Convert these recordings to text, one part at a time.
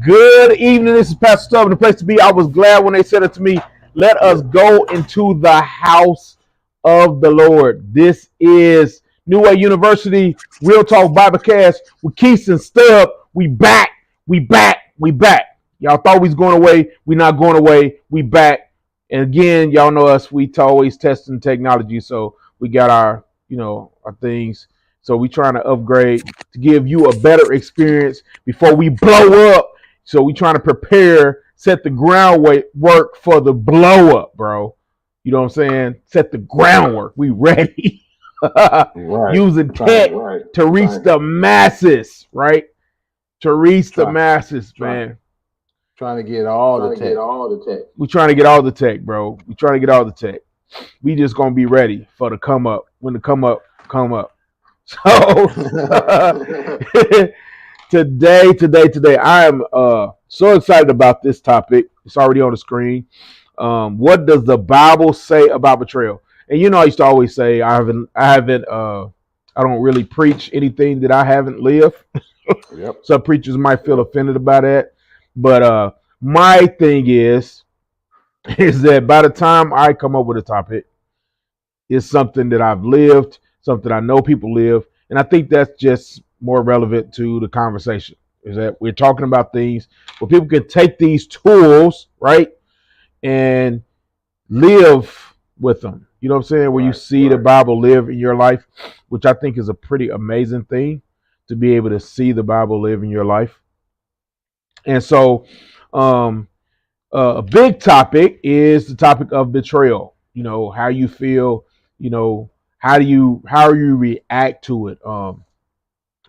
Good evening. This is Pastor Stubb, the place to be. I was glad when they said it to me. Let us go into the house of the Lord. This is New Way University, Real Talk Biblecast with Quise and Stubb. We back. Y'all thought we was going away. We not going away. We back. And again, y'all know us. We always testing technology, so we got our things. So we trying to upgrade to give you a better experience before we blow up. So we trying to prepare, set the groundwork for the blow up, bro. You know what I'm saying? Set the groundwork. We ready. Right. Using tech to reach the masses, right? To reach the masses, man. Trying to get all the tech. We trying to get all the tech, bro. We trying to get all the tech. We just gonna be ready for the come up. When the come up. So today, I am so excited about this topic. It's already on the screen. What does the Bible say about betrayal? And I used to always say I don't really preach anything that I haven't lived. Yep. Some preachers might feel offended about that, but my thing is that by the time I come up with a topic, it's something that I've lived, something I know people live, and I think that's just more relevant to the conversation. Is that we're talking about things where people can take these tools, right, and live with them. You know what I'm saying? Where you see the Bible live in your life, which I think is a pretty amazing thing to be able to see the Bible live in your life. And so a big topic is the topic of betrayal. How you feel, how do you react to it?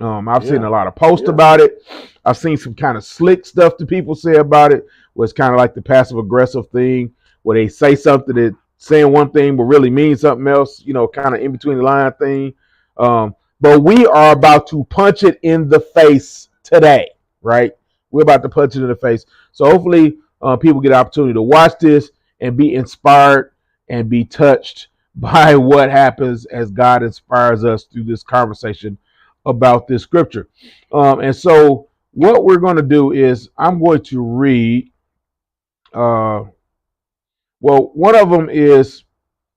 I've seen a lot of posts about it. I've seen some kind of slick stuff that people say about it, where it's kind of like the passive aggressive thing, where they say something that saying one thing but really means something else, kind of in between the line thing. But we are about to punch it in the face today, right? We're about to punch it in the face. So hopefully people get an opportunity to watch this and be inspired and be touched by what happens as God inspires us through this conversation about this scripture. And so what we're going to do is I'm going to read. One of them is,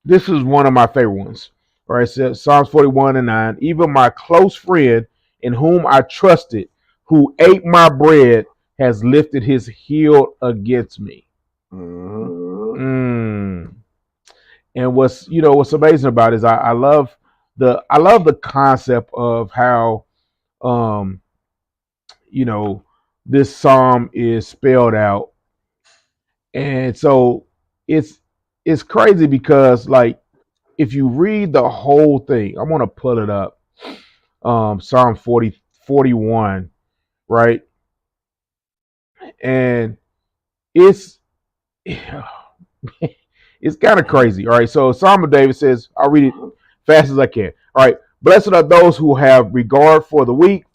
this is one of my favorite ones. All right, it says Psalms 41:9. Even my close friend in whom I trusted, who ate my bread, has lifted his heel against me. And what's amazing about it is I love the concept of how this psalm is spelled out. And so it's crazy because, like, if you read the whole thing, I'm going to pull it up. Psalm 41, right? And it's kind of crazy. All right. So Psalm of David says, I'll read it fast as I can. All right. Blessed are those who have regard for the weak.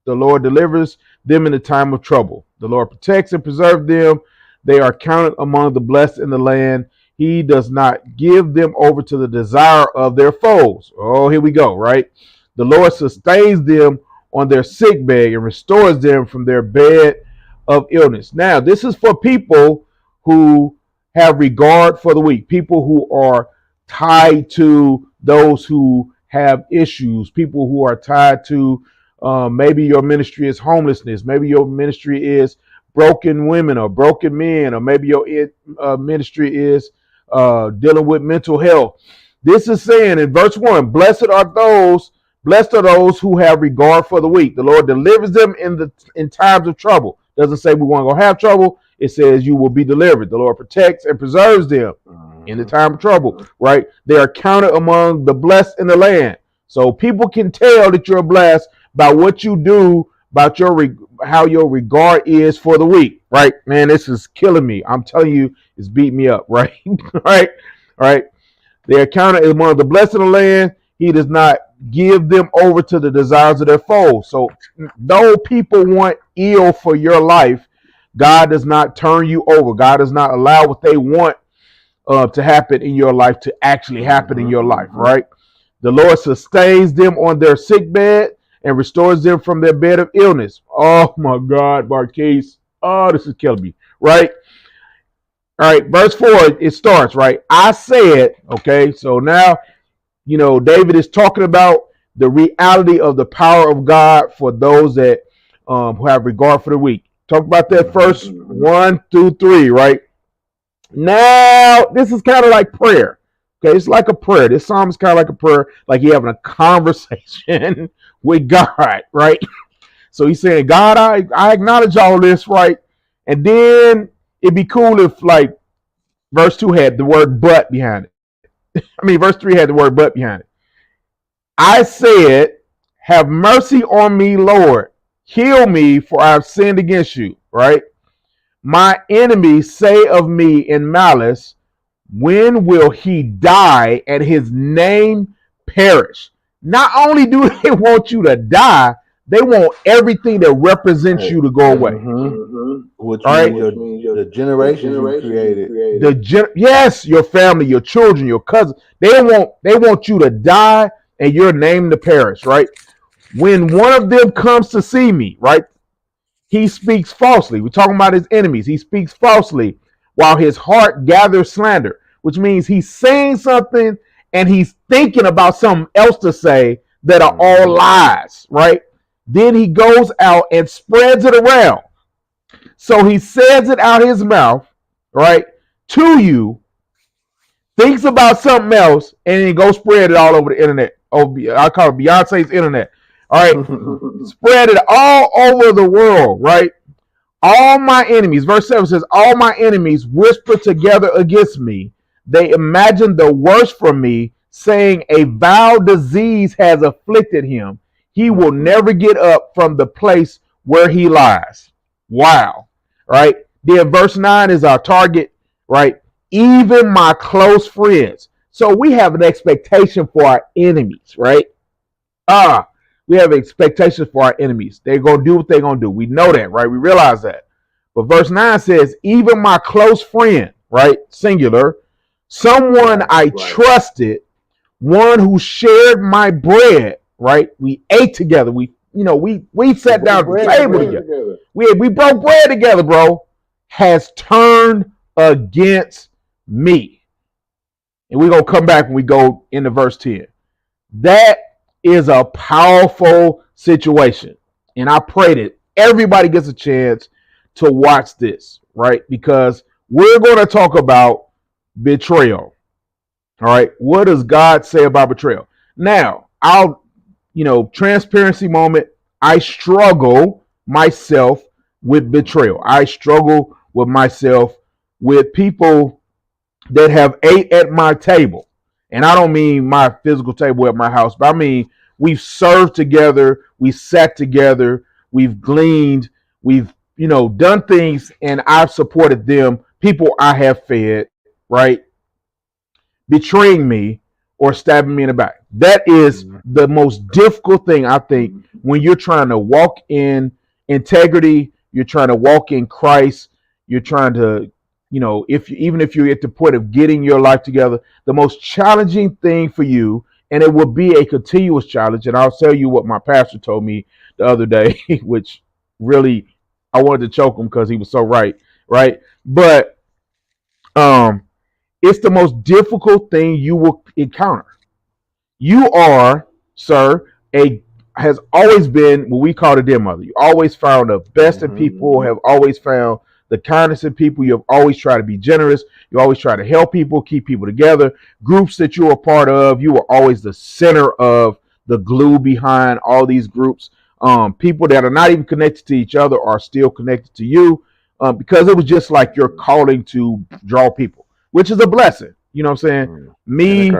The Lord delivers them in the time of trouble. The Lord protects and preserves them. They are counted among the blessed in the land. He does not give them over to the desire of their foes. Oh, here we go, right? The Lord sustains them on their sick bed and restores them from their bed of illness. Now, this is for people who have regard for the weak, people who are tied to those who have issues, people who are tied to maybe your ministry is homelessness, maybe your ministry is broken women or broken men, or maybe your ministry is dealing with mental health. This is saying in verse 1, blessed are those who have regard for the weak. The Lord delivers them in times of trouble. Doesn't say we want to go have trouble. It says you will be delivered. The Lord protects and preserves them in the time of trouble, right? They are counted among the blessed in the land. So people can tell that you're blessed by what you do, about how your regard is for the weak, right? Man, this is killing me. I'm telling you, it's beating me up, right? Right? They are counted among the blessed in the land. He does not give them over to the desires of their foes. So though people want ill for your life, God does not turn you over. God does not allow what they want to happen in your life to actually happen in your life, right? The Lord sustains them on their sick bed and restores them from their bed of illness. Oh my God, Marquise. Oh, this is killing me, right? All right, verse 4, it starts, right? I said, okay, so now, David is talking about the reality of the power of God for those that who have regard for the weak. Talk about that first 1 through 3, right? Now, this is kind of like prayer. Okay, it's like a prayer. This psalm is kind of like a prayer, like you're having a conversation with God, right? So he's saying, God, I acknowledge all this, right? And then it'd be cool if, like, verse 2 had the word but behind it. Verse 3 had the word but behind it. I said, have mercy on me, Lord. Heal me, for I have sinned against you, right? My enemies say of me in malice, when will he die and his name perish? Not only do they want you to die, they want everything that represents you to go away. Which means the generations you created. Yes, your family, your children, your cousins. They want you to die and your name to perish, right? When one of them comes to see me, right? He speaks falsely. We're talking about his enemies. He speaks falsely while his heart gathers slander, which means he's saying something and he's thinking about something else to say that are all lies, right? Then he goes out and spreads it around. So he says it out his mouth, right, to you, thinks about something else, and then go spread it all over the internet. Oh, I call it Beyonce's internet. All right, spread it all over the world, right? All my enemies, verse 7 says, all my enemies whisper together against me. They imagine the worst from me, saying a vile disease has afflicted him. He will never get up from the place where he lies. Wow. Right? Then verse 9 is our target, right? Even my close friends. So we have an expectation for our enemies, right? We have expectations for our enemies. They're going to do what they're going to do. We know that, right? We realize that. But verse 9 says, even my close friend, right? Singular, someone I trusted, one who shared my bread, right? We ate together. We sat down at the table together. We broke bread together, bro. Has turned against me. And we're going to come back when we go into verse 10. That is a powerful situation. And I pray that everybody gets a chance to watch this, right? Because we're going to talk about betrayal. All right. What does God say about betrayal? Now, transparency moment. I struggle myself with betrayal. I struggle with myself with people that have ate at my table. And I don't mean my physical table at my house, but I mean we've served together, we sat together, we've gleaned, we've done things, and I've supported them. People I have fed, right? Betraying me or stabbing me in the back. That is the most difficult thing, I think, when you're trying to walk in integrity, you're trying to walk in Christ, you're trying to, even if you're at the point of getting your life together, the most challenging thing for you, and it will be a continuous challenge. And I'll tell you what my pastor told me the other day, which really I wanted to choke him because he was so right? But it's the most difficult thing you will encounter. You are, sir, has always been what we call a dear mother. You always found the best in people, have always found the kindness in people. You have always tried to be generous. You always try to help people, keep people together. Groups that you were a part of, you were always the center of the glue behind all these groups. People that are not even connected to each other are still connected to you because it was just like your calling to draw people, which is a blessing. You know what I'm saying? Me,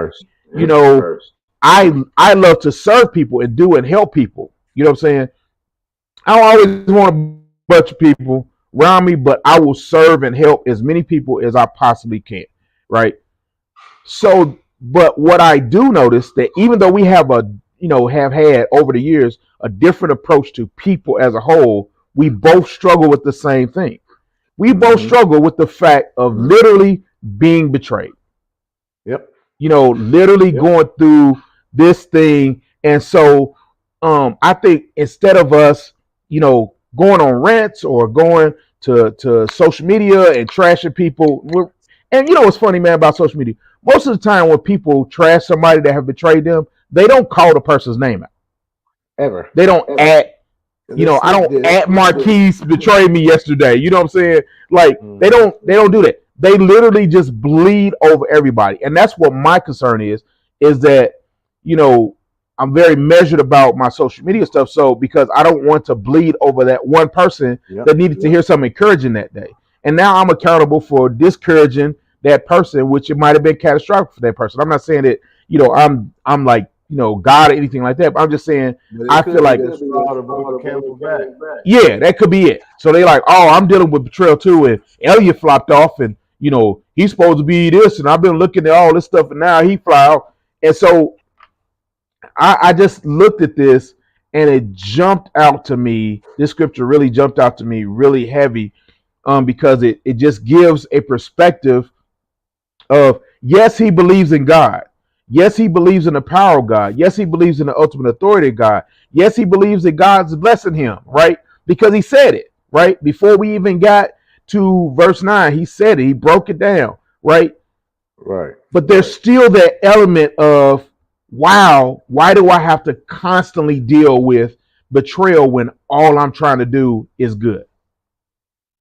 I love to serve people and do and help people. You know what I'm saying? I don't always want a bunch of people around me, but I will serve and help as many people as I possibly can, right? So, but what I do notice that even though we have have had over the years a different approach to people as a whole, we both struggle with the same thing. We both struggle with the fact of literally being betrayed. Yep. Literally going through this thing. And so I think instead of us, going on rants or going to social media and trashing people. And you know what's funny, man, about social media? Most of the time when people trash somebody that have betrayed them, they don't call the person's name out. Ever. They don't add. You know, I don't at Marquise betrayed me yesterday. You know what I'm saying? Like they don't do that. They literally just bleed over everybody. And that's what my concern is that, you know, I'm very measured about my social media stuff. So because I don't want to bleed over that one person that needed to hear something encouraging that day. And now I'm accountable for discouraging that person, which it might have been catastrophic for that person. I'm not saying that, you know, I'm like, you know, God or anything like that. But I'm just saying, I feel like, yeah, that could be it. So they like, oh, I'm dealing with betrayal too, and Elliot flopped off, and you know he's supposed to be this, and I've been looking at all this stuff, and now he fly out, and so I just looked at this, and it jumped out to me. This scripture really jumped out to me, really heavy, because it just gives a perspective of, yes, he believes in God. Yes, he believes in the power of God. Yes, he believes in the ultimate authority of God. Yes, he believes that God's blessing him, right? Because he said it, right? Before we even got to verse 9, he said it. He broke it down, right? Right. But there's still that element of, wow, why do I have to constantly deal with betrayal when all I'm trying to do is good?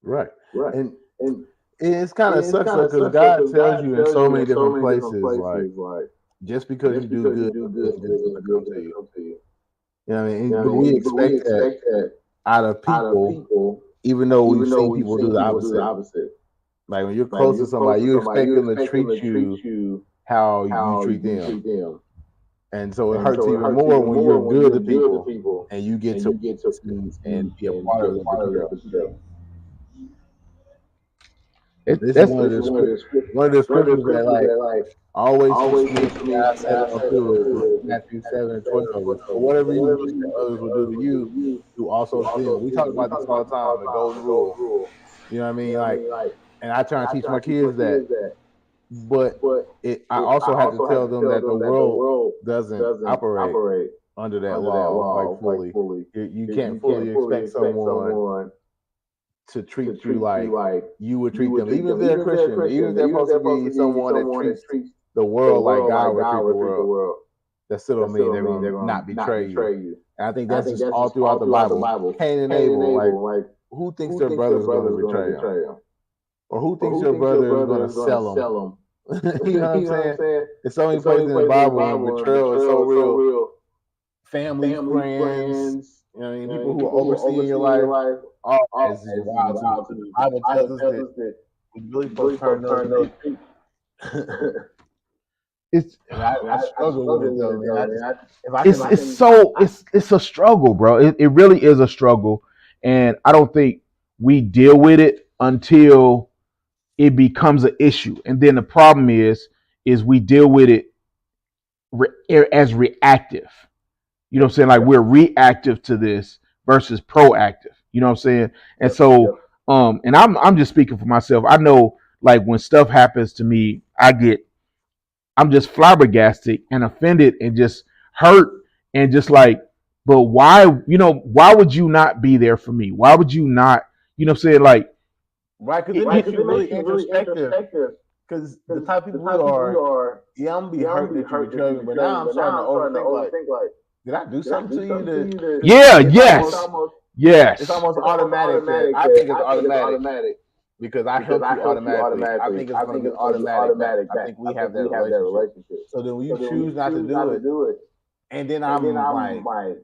Right. And it's kind of sucks because God tells you in so many different places, like, just because you do good, it's going to come to you. You know what I mean? But we expect that out of people, even though we've seen people do the opposite. Like when you're close to somebody, you expect them to treat you how you treat them. And so it hurts even more when you're good to people and you get to and be a part of the betrayal. This is one of the scriptures that like always keeps me. I said it on too. Matthew 7:12. For whatever you do that others will do to you, do also to them. We talk about this all the time. The golden rule. You know what I mean? Like, and I try to teach my kids that. But I also have to tell them that the world doesn't operate under that law like fully. You can't fully expect someone to treat you like you would treat them, even if they're Christian, even if they're supposed to be someone that treats the world like God would treat the world. That still don't mean they're going to not betray you. And I think that's just all throughout the Bible. Cain and Abel, like, who thinks their brother is going to betray them? Or who thinks your brother is going to sell them? You know what I'm saying? There's so many places in the Bible where betrayal is so real. Family, friends, you know, people who are overseeing your life. All this is wild to me. The Bible tells us that we really supposed to turn those people. I struggle with it though, man. It's a struggle, bro. It really is a struggle, and I don't think we deal with it until it becomes an issue, and then the problem is we deal with it as reactive. You know what I'm saying? Like we're reactive to this versus proactive. You know what I'm saying? And so, and I'm just speaking for myself. I know, like when stuff happens to me, I'm just flabbergasted and offended and just hurt and just like, but why? You know, why would you not be there for me? Why would you not? You know what I'm saying? Like, right? Because it makes you really introspective. Because the type of people we are, yeah, I'm gonna be hurt that you betrayed me, but now I'm starting to overthink like, did I do something to you? Yes. It's almost automatic. I think it's automatic because I helped you automatically. I think it's going to be automatic. I think we have that relationship. So then when you choose not to do it, and then I'm like,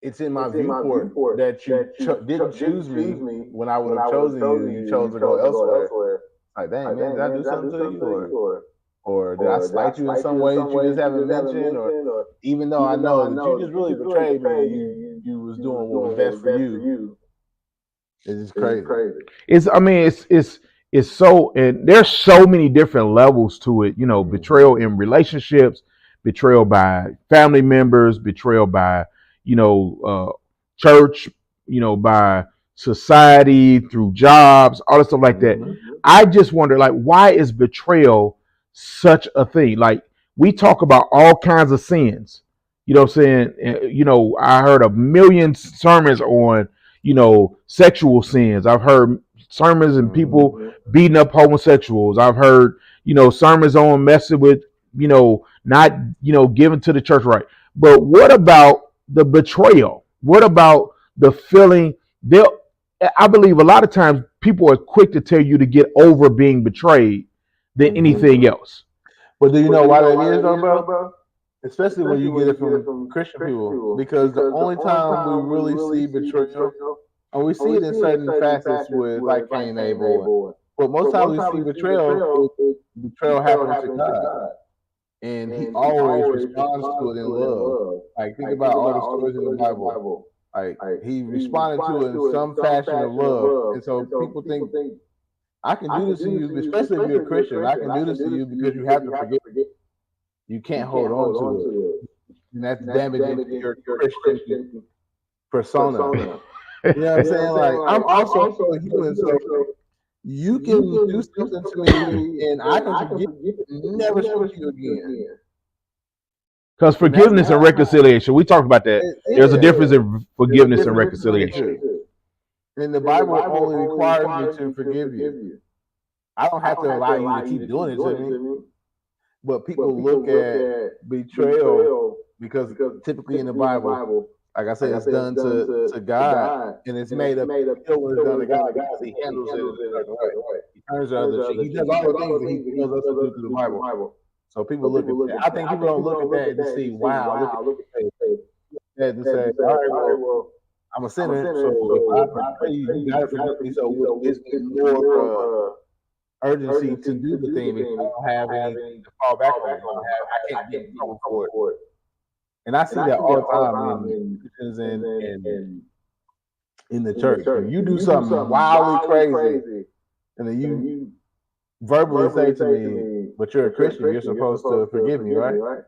it's in my viewport that you didn't choose me when I would have chosen you. You chose to go elsewhere. Like, dang, man, did I do something to you? Or did I slight you in some way that you just haven't mentioned? Or even though I know that you just really betrayed me, you was doing what was best for you. It's just crazy. It's so, and there's so many different levels to it. You know, betrayal in relationships, betrayal by family members, betrayal by, you know, church, you know, by society, through jobs, all this stuff like that. I just wonder, like, why is betrayal such a thing? Like, we talk about all kinds of sins. You know what I'm saying? You know, I heard a million sermons on, sexual sins. I've heard sermons and people beating up homosexuals. I've heard, sermons on messing with, not, giving to the church right. But what about the betrayal? What about the feeling? I believe a lot of times people are quick to tell you to get over being betrayed than anything else. But do you know why that is, though, bro? Especially when you get it from Christian people, because the only time we really see betrayal, and we see it in certain facets with like Cain and Abel, but most times we see betrayal happening to God, and He always responds to it in love. Like, think about all the stories in the Bible. Like, He responded to it in some fashion of love, and so people think, I can do this to you, especially if you're a Christian. I can do this to you because you have to forget. You can't hold on to it, and that's damaging your Christian persona. You know what I'm saying? Like, I'm also a human, so you can do something to me, and I can forget, never speak to you again. Because forgiveness and reconciliation, we talked about that. There's a difference in forgiveness and reconciliation. And the Bible only requires me to forgive you. I don't have to allow you to keep doing it to me. But people look at betrayal because typically in the Bible, like I said, it's done to God, and it's made up. Still, when it's done to God, because He handles it in a certain way. He turns the other cheek. He does all the things that He tells us to do through the Bible. So people look at that. I think people don't look at that and see, wow, look at that and say, all right, well, I'm a sinner, so if I betray you, you gotta forgive me. So it's more urgency to do the thing because I don't have anything to fall back on. I can't get in trouble for it. And I see that all the time in Christians and in the church. If you do something wildly crazy, and then you verbally say to me, but you're a Christian, you're supposed to forgive me, right?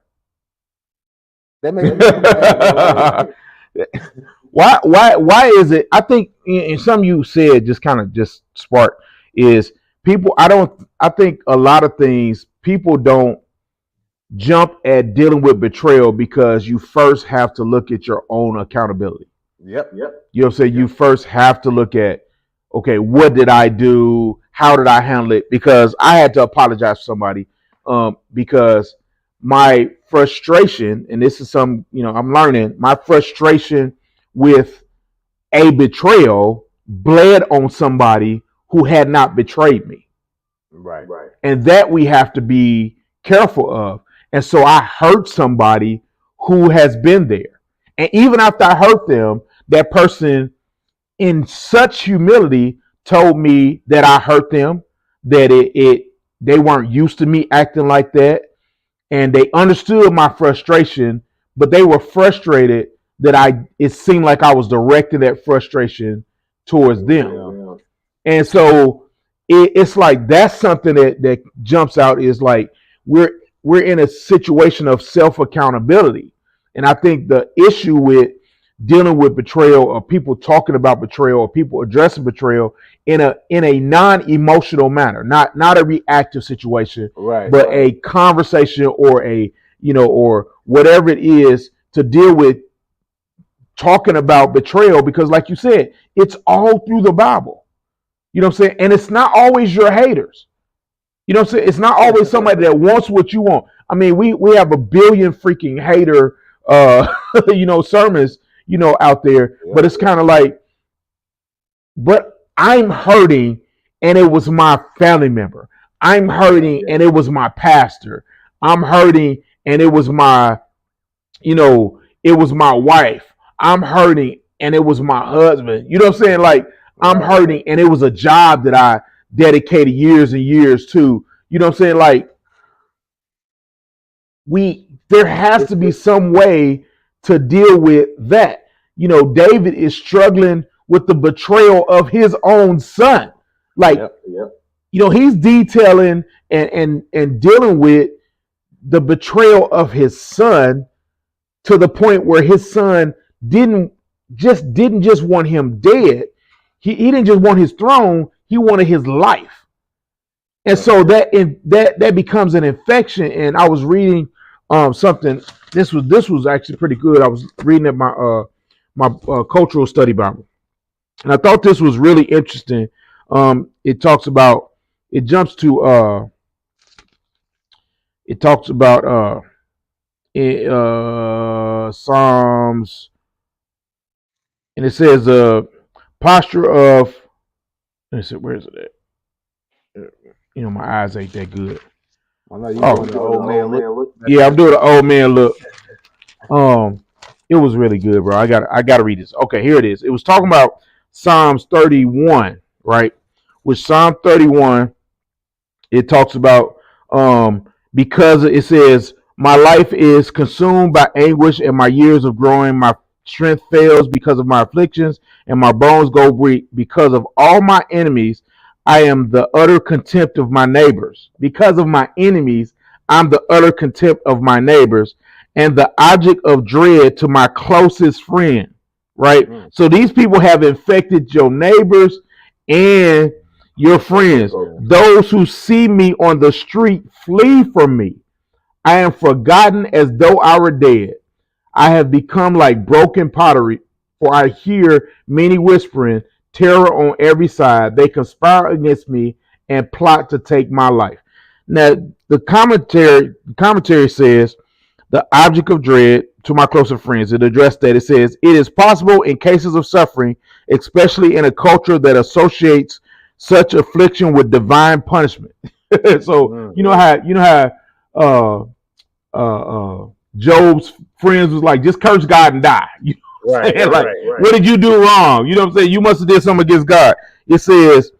That makes me Why is it? I think in some you said just kind of just spark is people. I think a lot of things people don't jump at dealing with betrayal because you first have to look at your own accountability. Yep. You know what I'm saying? You first have to look at, okay, what did I do? How did I handle it? Because I had to apologize to somebody because my frustration, and this is some, I'm learning, my frustration with a betrayal bled on somebody who had not betrayed me. Right. And that we have to be careful of. And so I hurt somebody who has been there. And even after I hurt them, that person in such humility told me that I hurt them, that they weren't used to me acting like that. And they understood my frustration, but they were frustrated that it seemed like I was directing that frustration towards them. Yeah. And so it's like that's something that jumps out is like we're in a situation of self-accountability. And I think the issue with dealing with betrayal or people talking about betrayal or people addressing betrayal in a non-emotional manner, not a reactive situation, right, but a conversation or or whatever it is to deal with talking about betrayal, because like you said, it's all through the Bible. You know what I'm saying? And it's not always your haters. You know what I'm saying? It's not always somebody that wants what you want. I mean, we have a billion freaking hater sermons, out there, but it's kind of like, but I'm hurting and it was my family member. I'm hurting and it was my pastor. I'm hurting and it was my, it was my wife. I'm hurting and it was my husband. You know what I'm saying? Like, I'm hurting and it was a job that I dedicated years and years to. You know what I'm saying? Like, there has to be some way to deal with that. David is struggling with the betrayal of his own son. Like, he's detailing and dealing with the betrayal of his son to the point where his son didn't just want him dead. He didn't just want his throne, he wanted his life. And so that becomes an infection. And I was reading something. This was actually pretty good. I was reading at my cultural study Bible, And I thought this was really interesting. It talks about it jumps to it talks about Psalms, and it says posture of. Let me see, where is it at? My eyes ain't that good. I know you doing the old man look. Yeah, I'm doing the old man look. It was really good, bro. I got to read this. Okay, here it is. It was talking about Psalms 31, right? With Psalm 31, it talks about because it says, my life is consumed by anguish and my years of growing, my strength fails because of my afflictions, and my bones go weak because of all my enemies. I am the utter contempt of my neighbors. Because of my enemies, I'm the utter contempt of my neighbors and the object of dread to my closest friend. Right? So these people have infected your neighbors and your friends. Those who see me on the street flee from me. I am forgotten as though I were dead. I have become like broken pottery, for I hear many whispering, terror on every side. They conspire against me and plot to take my life. Now, the commentary says the object of dread to my closer friends. It addressed that. It says it is possible in cases of suffering, especially in a culture that associates such affliction with divine punishment. So you know how uh, Job's friends was like, just curse God and die. You know what I'm saying? Like, what did you do wrong? You know what I'm saying? You must have did something against God. It says,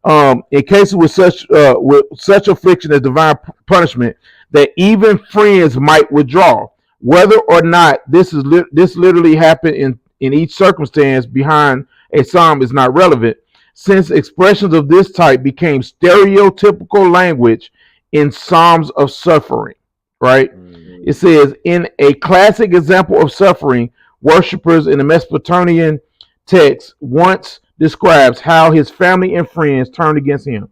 in cases with such affliction as divine punishment, that even friends might withdraw. Whether or not this literally happened in each circumstance behind a psalm is not relevant, since expressions of this type became stereotypical language in psalms of suffering. Right? It says, in a classic example of suffering, worshippers in the Mesopotamian text once describes how his family and friends turned against him.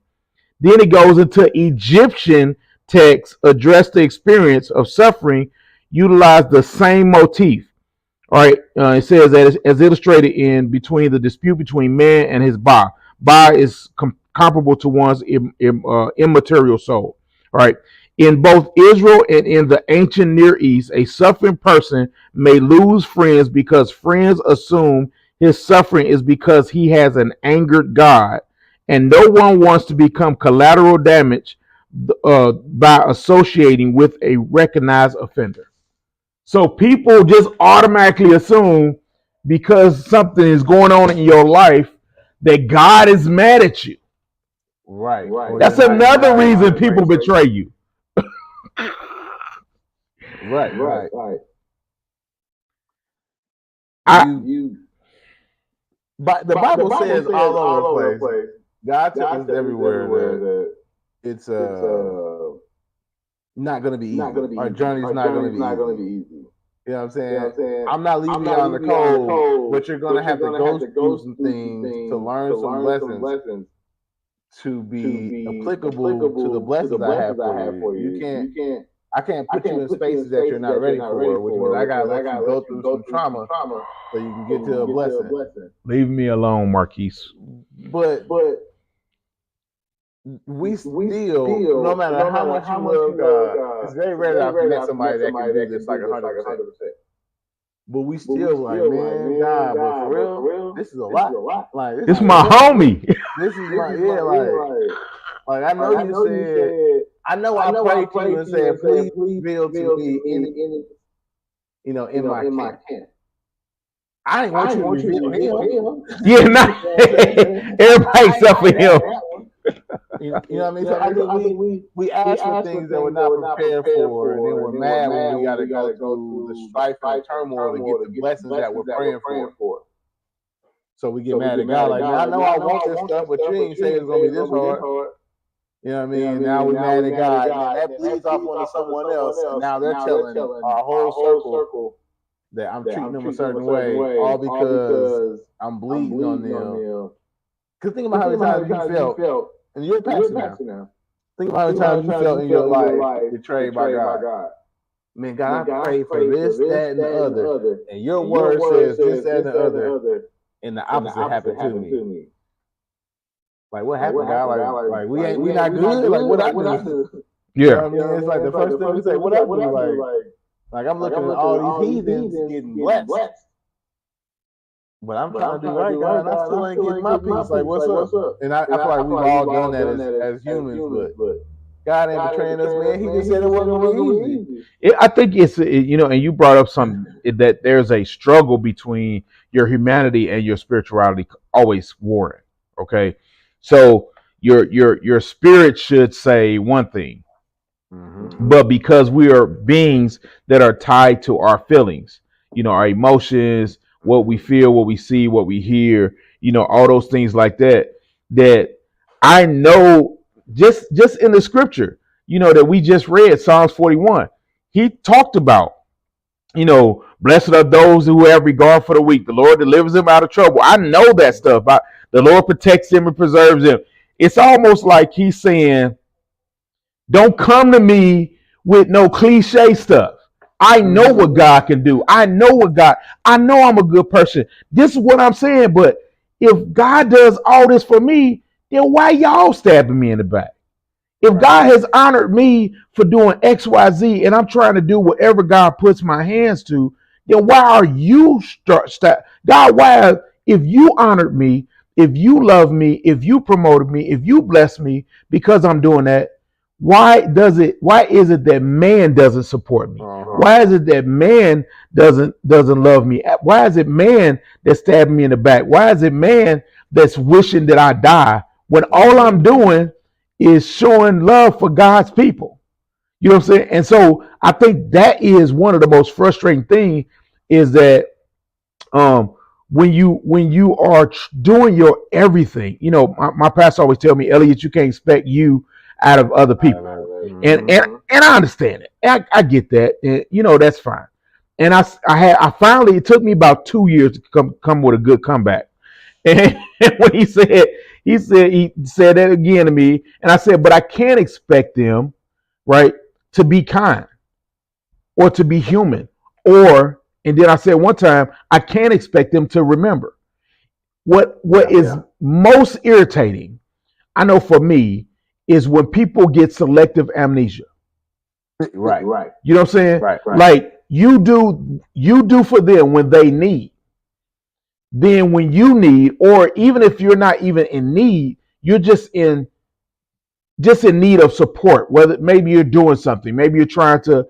Then it goes into Egyptian texts address the experience of suffering, utilize the same motif. All right, it says that as illustrated in between the dispute between man and his Ba. Ba is comparable to one's immaterial soul. All right. In both Israel and in the ancient Near East, a suffering person may lose friends because friends assume his suffering is because he has an angered God, and no one wants to become collateral damage by associating with a recognized offender. So people just automatically assume because something is going on in your life that God is mad at you. Right. That's another reason people betray you. Right. But the Bible says all over the place. God tells us everywhere that it's not going to be easy. Our journey's not going to be easy. You know what I'm saying? I'm not leaving you on the cold, but you're going to have to go through some things to learn some lessons to be applicable to the blessings I have for you. I can't put you in spaces that you're not ready for, which means I gotta let you go through some trauma so you can get to a blessing. Leave me alone, Marquise. But we still, no matter how much you love God, it's very rare that I've met somebody that can do this like 100%. But we still like, man, God, but for real, this is a lot. Like this is my homie. This is my like I know you said. I know I prayed to you and said, please reveal to me in my camp. I didn't want you to reveal him. Yeah, not everybody except for him. You know what I mean? So I think we asked for things that we're not prepared for, and then we're mad when we got to go through the strife and turmoil to get the blessings that we're praying for. So we get mad at God like, I know I want this stuff, but you ain't saying it's going to be this hard. You know what I mean? Now we're mad at God, and that bleeds off onto someone else, and now they're telling our whole circle that I'm treating them a certain way, all because I'm bleeding on them. Because think about how many times you felt, and you're a pastor now. Think about how many times you felt in your life betrayed by God. Man, God, I pray for this, that, and the other, and your word says this, that, and the other. and the opposite happened to me. Like, what happened, God? Like we not good. Like, what I do? You know what I mean? It's like the first thing we say, what I do? Like I'm looking at all these heathens getting blessed, but I'm trying to do right, God, and I still ain't getting my peace. Like, what's up? And I feel like we've all done that as humans, but God ain't betraying us, man. He just said it wasn't gonna be easy. I think it's and you brought up something that there's a struggle between your humanity and your spirituality, always warring. Okay, so your spirit should say one thing, but because we are beings that are tied to our feelings, our emotions, what we feel, what we see, what we hear, all those things like that, that I know just in the scripture, that we just read, Psalms 41, he talked about, blessed are those who have regard for the weak. The Lord delivers them out of trouble. I know that stuff. The Lord protects them and preserves them. It's almost like he's saying, don't come to me with no cliche stuff. I know what God can do. I know I'm a good person. This is what I'm saying. But if God does all this for me, then why y'all stabbing me in the back? If God has honored me for doing X, Y, Z, and I'm trying to do whatever God puts my hands to, then why are you God? Why, if you honored me, if you love me, if you promoted me, if you bless me because I'm doing that, why is it that man doesn't support me? Why is it that man doesn't love me? Why is it man that's stabbing me in the back? Why is it man that's wishing that I die when all I'm doing is showing love for God's people? You know what I'm saying? And so I think that is one of the most frustrating things, is that when you are doing your everything, my pastor always tell me, Elliot, you can't expect you out of other people. And I understand it. I get that. And, that's fine. And I finally, it took me about 2 years to come with a good comeback. And when he said that again to me, and I said, but I can't expect them, right, to be kind or to be human, and then I said one time, I can't expect them to remember. What is most irritating, I know for me, is when people get selective amnesia. Right. You know what I'm saying? Right. Like you do for them when they need. Then when you need, or even if you're not even in need, you're just in need of support. Whether maybe you're doing something, maybe you're trying to,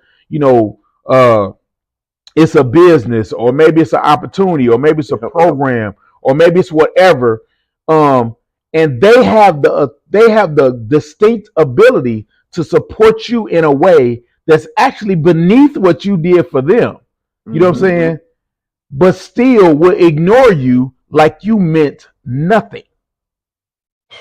it's a business, or maybe it's an opportunity, or maybe it's a program, or maybe it's whatever. And they have the distinct ability to support you in a way that's actually beneath what you did for them. You know what I'm saying? But still will ignore you like you meant nothing.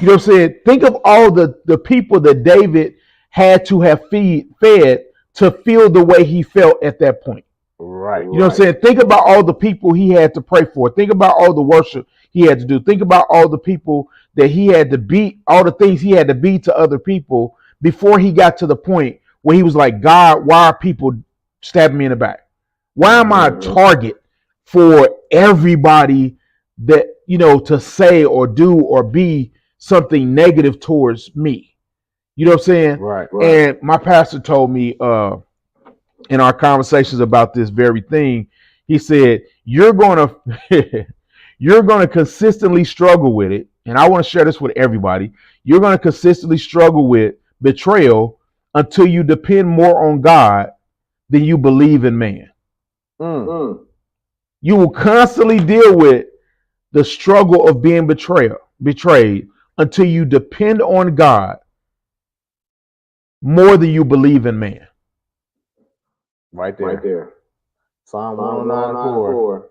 You know what I'm saying? Think of all the people that David had to have fed to feel the way he felt at that point. Right. You know what I'm saying? Think about all the people he had to pray for. Think about all the worship he had to do. Think about all the people that he had to be, all the things he had to be to other people before he got to the point where he was like, God, why are people stabbing me in the back? Why am I a target for everybody that, to say or do or be something negative towards me? You know what I'm saying? Right. And my pastor told me, in our conversations about this very thing, he said, you're going to consistently struggle with it. And I want to share this with everybody. You're going to consistently struggle with betrayal until you depend more on God than you believe in man. You will constantly deal with the struggle of being betrayed until you depend on God more than you believe in man. Right there. Psalm 109:4.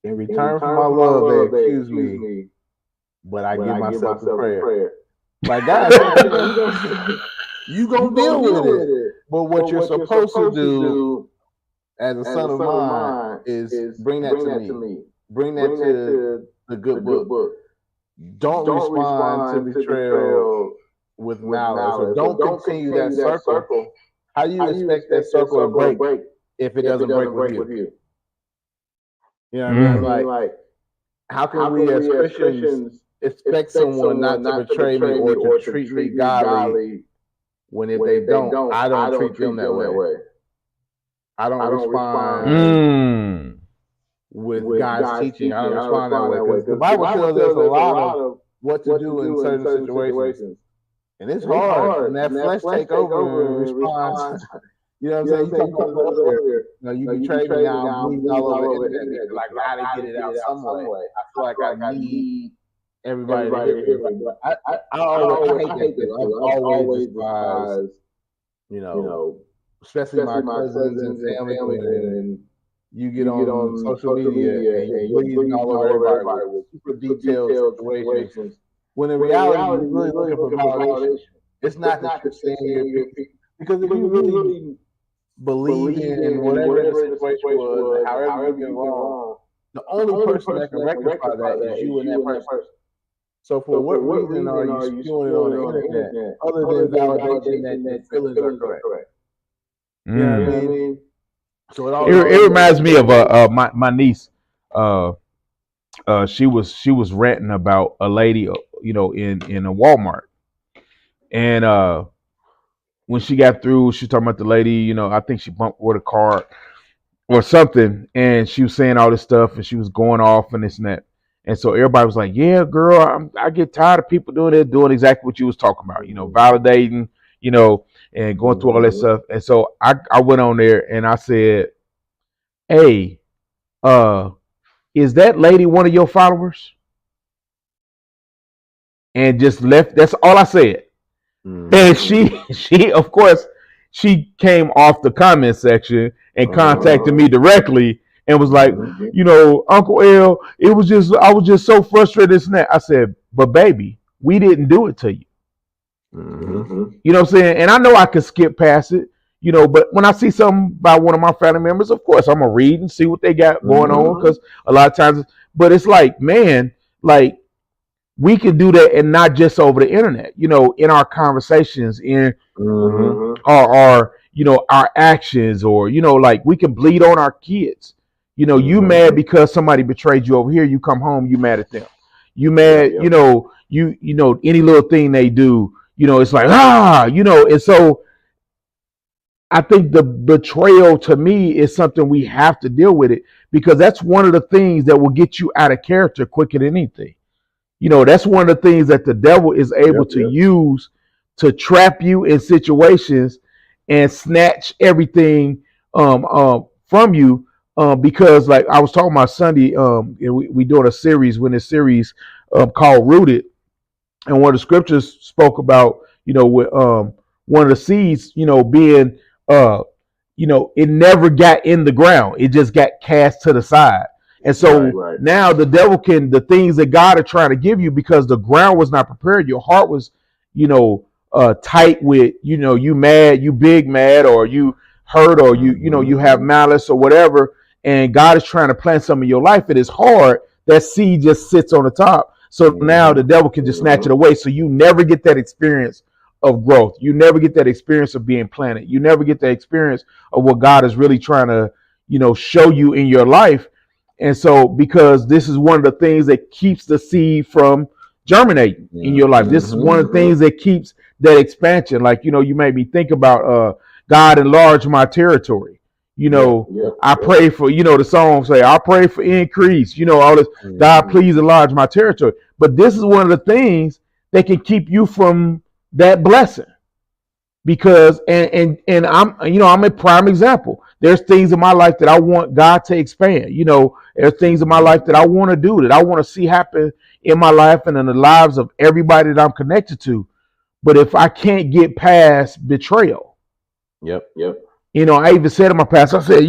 In return for my love, they accuse me, but I give myself to prayer. Like, God, you gonna deal with it. But what you're supposed to do as a son of mine is bring that to me. Bring that to the good book. Don't respond to betrayal with malice, or don't continue that circle. How do you expect that circle to break if it doesn't break with you? You know what I mean? Like, how can we as Christians expect someone not to betray me or to treat me godly when if they don't, I don't treat them that way. I don't respond with God's teaching. I don't respond that way because the Bible tells us a lot of what to do in certain situations. And it's hard when that flesh take over and responds. You know what I'm saying? You talk about earlier. You betrayed me now. I'm bleeding all over the internet. Like, I gotta get it out some way. I feel like I need everybody to hear me. But I hate that. I've always despised, especially my cousins and family. And you get on social media and you're bleeding all over everybody with super detailed situations. When in reality, you're really looking for validation. It's not that you're saying you're because if you really believe in whatever the situation was, and however you get wrong, the only person that can rectify that is you and that person. So for what reason are you spewing it on the internet other than validation that feelings are correct? You know what I mean? So it reminds me of my niece. She was ranting about a lady, in a Walmart, and when she got through, she was talking about the lady. I think she bumped with a car or something, and she was saying all this stuff, and she was going off and this and that. And so everybody was like, "Yeah, girl, I get tired of people doing it, doing exactly what you was talking about, validating, and going through all that stuff." And so I went on there and I said, "Hey, is that lady one of your followers?" And just left. That's all I said. And she of course, she came off the comment section and contacted me directly and was like, Uncle L, I was just so frustrated, this and that. I said, but baby, we didn't do it to you. You know what I'm saying? And I know I could skip past it, but when I see something by one of my family members, of course, I'm going to read and see what they got going on, because a lot of times, but it's like, man, like, we can do that, and not just over the internet, in our conversations, in our actions, or, like, we can bleed on our kids. You mad because somebody betrayed you over here, you come home, you mad at them. You mad, any little thing they do, it's like, and so I think the betrayal to me is something we have to deal with it, because that's one of the things that will get you out of character quicker than anything. That's one of the things that the devil is able to use to trap you in situations and snatch everything from you. Because, like I was talking about Sunday, we doing a series called Rooted, and one of the scriptures spoke about with one of the seeds being it never got in the ground, it just got cast to the side. And so now the devil can, the things that God are trying to give you, because the ground was not prepared, your heart was, tight with, you mad, you big mad, or you hurt, or you have malice or whatever. And God is trying to plant some in your life. It is hard. That seed just sits on the top. So now the devil can just snatch it away. So you never get that experience of growth. You never get that experience of being planted. You never get that experience of what God is really trying to, show you in your life. And so, because this is one of the things that keeps the seed from germinating in your life. This is one of the things that keeps that expansion. Like, you made me think about God enlarge my territory. I pray for, the song say, I pray for increase, all this, God, please enlarge my territory. But this is one of the things that can keep you from that blessing. Because and I'm I'm a prime example. There's things in my life that I want God to expand. There's things in my life that I want to do, that I want to see happen in my life and in the lives of everybody that I'm connected to. But if I can't get past betrayal, I even said in my past, I said,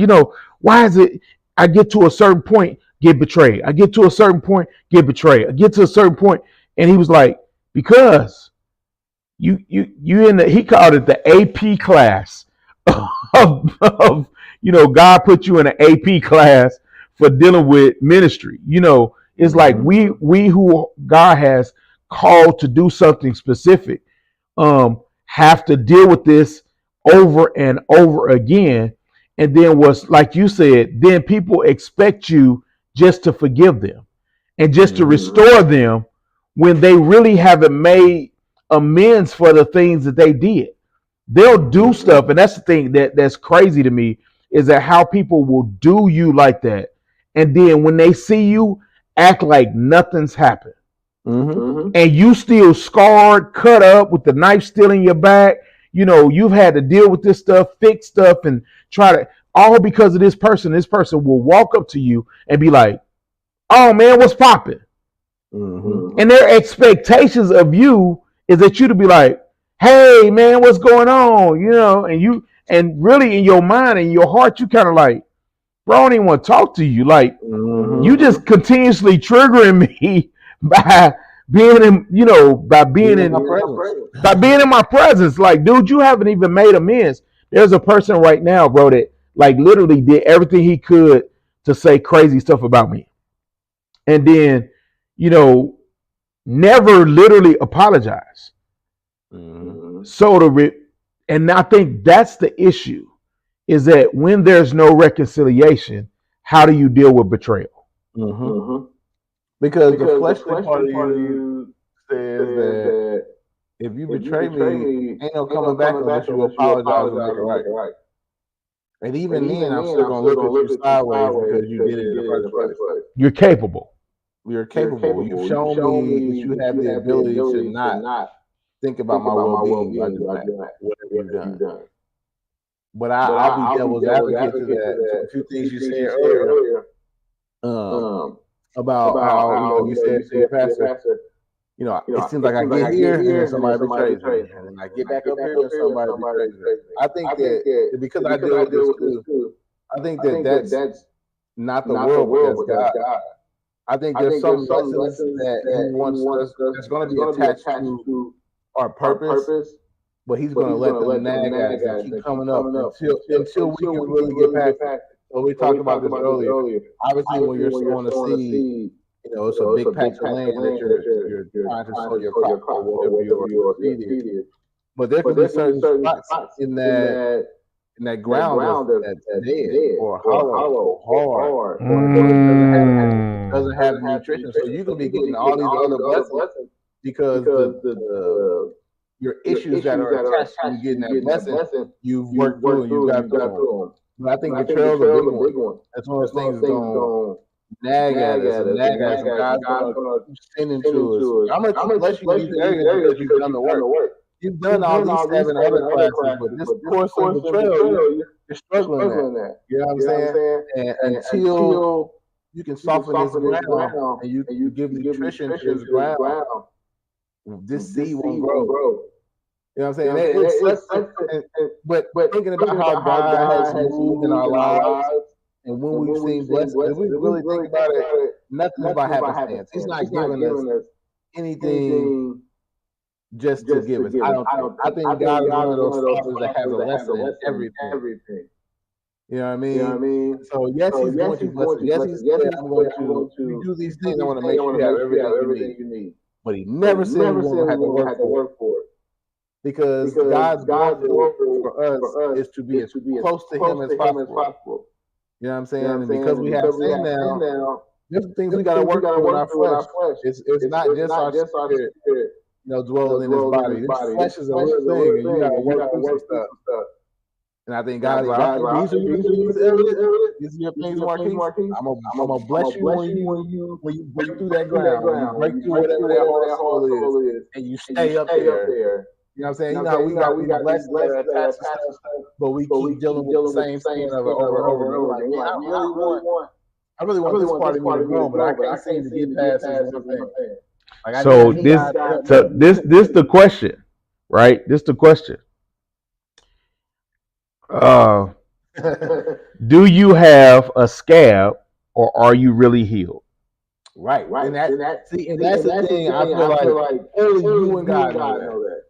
why is it I get to a certain point, get betrayed? I get to a certain point, get betrayed. I get to a certain point, and he was like, because you in the, he called it the AP class of God put you in an AP class for dealing with ministry. It's like we who God has called to do something specific have to deal with this over and over again. And then what's, like you said, then people expect you just to forgive them. and just to restore them when they really haven't made amends for the things that they did. They'll do stuff, and that's the thing that's crazy to me is that how people will do you like that, and then when they see you, act like nothing's happened, and you still scarred, cut up with the knife still in your back. You've had to deal with this stuff, fix stuff, and try to all because of this person. This person will walk up to you and be like, "Oh man, what's popping?" And their expectations of you is that you to be like, "Hey man, what's going on?" And really in your mind and your heart, you kind of like, "Bro, I don't even want to talk to you." Like you just continuously triggering me by being in my presence. Like, dude, you haven't even made amends. There's a person right now, bro, that like literally did everything he could to say crazy stuff about me, and then never literally apologize. And I think that's the issue, is that when there's no reconciliation, how do you deal with betrayal? Because the fleshly part of you says that if you betray me, ain't no coming back unless you apologize and make it right. And even then, I'm still gonna look at you sideways because you did it in the first place. You're capable. You're capable. You've shown me that you have the ability to not think about my well-being by doing whatever you've done. But I'll be devil's advocate to that. A few things you said earlier about how you said to your pastor, it seems like I get here and then somebody betrays me, and then I get back up here and somebody betrays me. I think that because I deal with this too, I think that's not the world, but that's God. I think there's some lessons that He wants us that's going to be attached to our purpose, but He's going to let them nag at us and keep coming up until we can really get past it. So we talked about this earlier. Obviously, when you're sowing a seed, it's a big patch of land that you're trying to sow your crop or whatever your seed is. But there can be certain spots in that ground that's dead or hollow or hard or doesn't have nutrition. So you can be getting all these other blessings because your issues that are attached to you getting that blessing, you've worked through and you've got through them. But I think betrayal is a big one. That's one of those things that's going to nag at us and God's going to send into us. I'm going to bless you in these areas because you've done the work. You've done all these 7 other classes, but this course of betrayal, you're struggling at. You know what I'm saying? And until you can soften this ground and you give nutrition to this ground, this seed won't grow. You know what I'm saying? But thinking about how God has moved in our lives, and when we've seen blessings, if we really think about it, nothing's by happenstance. He's not giving us anything just to give us. I think God is one of those fathers that has a lesson in everything. You know what I mean? So yes, He's going to bless us. Yes, He said, I'm going to do these things. I want to make sure you have everything you need. But He never said we won't have to work for it. Because God's goal for us is to be as close to Him as possible. You know what I'm saying? And because we have sin now, there's things we got to work through in our flesh. It's not just our spirit, dwelling in this body. This flesh is a real thing, and you got to work through some stuff. And I think God's like, these are your things, Elliot. These are your things, Marquise. I'm gonna bless you when you break through that ground, when you break through whatever that hard soul is, and you stay up there. You know what I'm saying? We got blessed that are attached to stuff, but we keep dealing with the same thing over and over. Like, man, I really want this part of me to grow, but I can't seem to get past this one thing. Like, so this the question, right? This the question. Do you have a scab, or are you really healed? Right. And that's the thing. I feel like only you and God know that.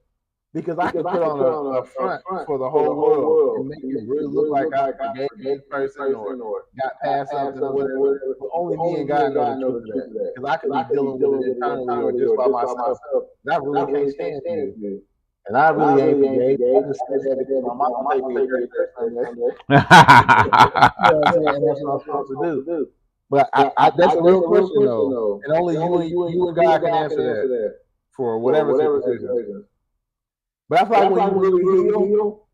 Because I could put on a front for the whole world and make it really look like I forgave this person or got past something or whatever. But only me and God know the truth of that. Because I could be dealing with it internally or just by myself. And I really can't stand you. And I really ain't forgave. I just said that because my mama take me to church Sunday. You know what I'm saying? And that's what I'm supposed to do. But that's a real question though, and only you and God can answer that for whatever situation. But I feel like when you really heal,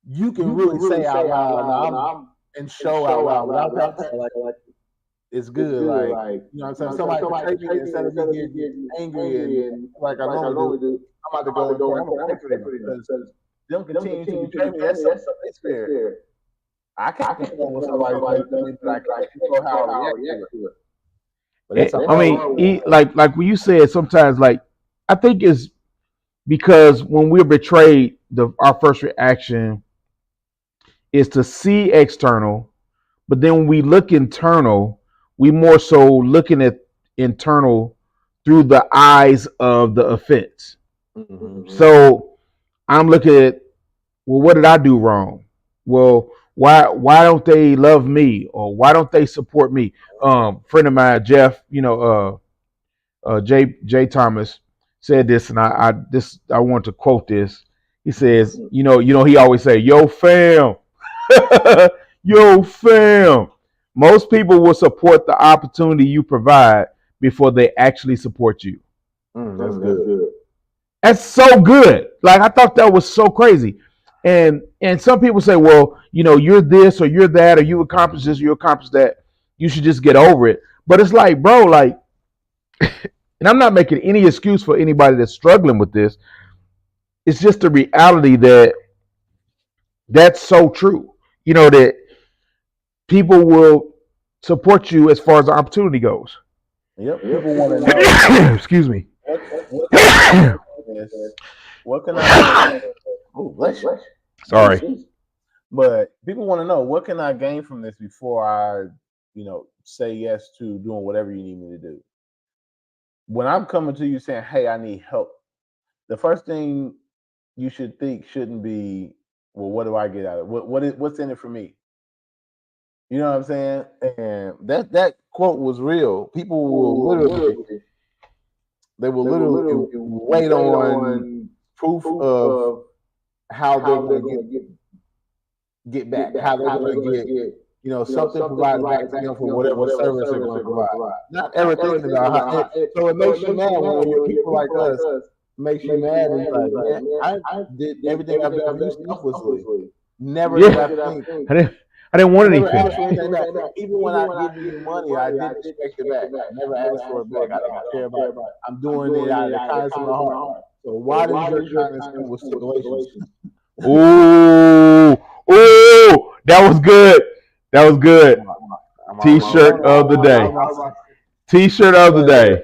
you can really say out loud, and show out loud without that like it's good. Like, you know what I'm saying? Somebody betrayed me, instead of me getting angry and like I normally do, I'm about to go and pray. I'm gonna pray for them because them continue to betray me. That's something they scared. I can't control what somebody does to me, but I can control how I react to it. But it's I mean, like when you said sometimes, like I think it's because when we're betrayed, our first reaction is to see external, but then when we look internal, we more so looking at internal through the eyes of the offense. Mm-hmm. So I'm looking at, well, what did I do wrong? Well, why don't they love me, or why don't they support me? Friend of mine, Jeff, Jay Thomas said this, and I want to quote this. He says, he always say, "Yo, fam, yo, fam." Most people will support the opportunity you provide before they actually support you. That's good. That's so good. Like, I thought that was so crazy. And some people say, well, you're this or you're that, or you accomplished this, you accomplished that. You should just get over it. But it's like, bro, like, and I'm not making any excuse for anybody that's struggling with this. It's just the reality that's so true. That people will support you as far as the opportunity goes. Yep. People want to know. Excuse me. What can I? Oh, bless you. Sorry. But people want to know, what can I gain from this before I, say yes to doing whatever you need me to do? When I'm coming to you saying, hey, I need help, the first thing you should think shouldn't be, well, what do I get out of it? What's in it for me? You know what I'm saying? And that quote was real. People will literally wait on proof of how they're going to get back, how they're going to get something provided back to them for whatever service they're going to provide. Not ever thinking about how. So it makes you mad when you're people like us. Makes you mad, and like, man, I did everything I've done for you selflessly. Never did I think. I didn't want anything. Even when I give you money, I didn't expect it back. I never asked for it back. I don't care about it. I'm doing it out of the kindness of my heart. So why does your kindness come with stipulations? Ooh, that was good. That was good. T-shirt of the day. T-shirt of the day.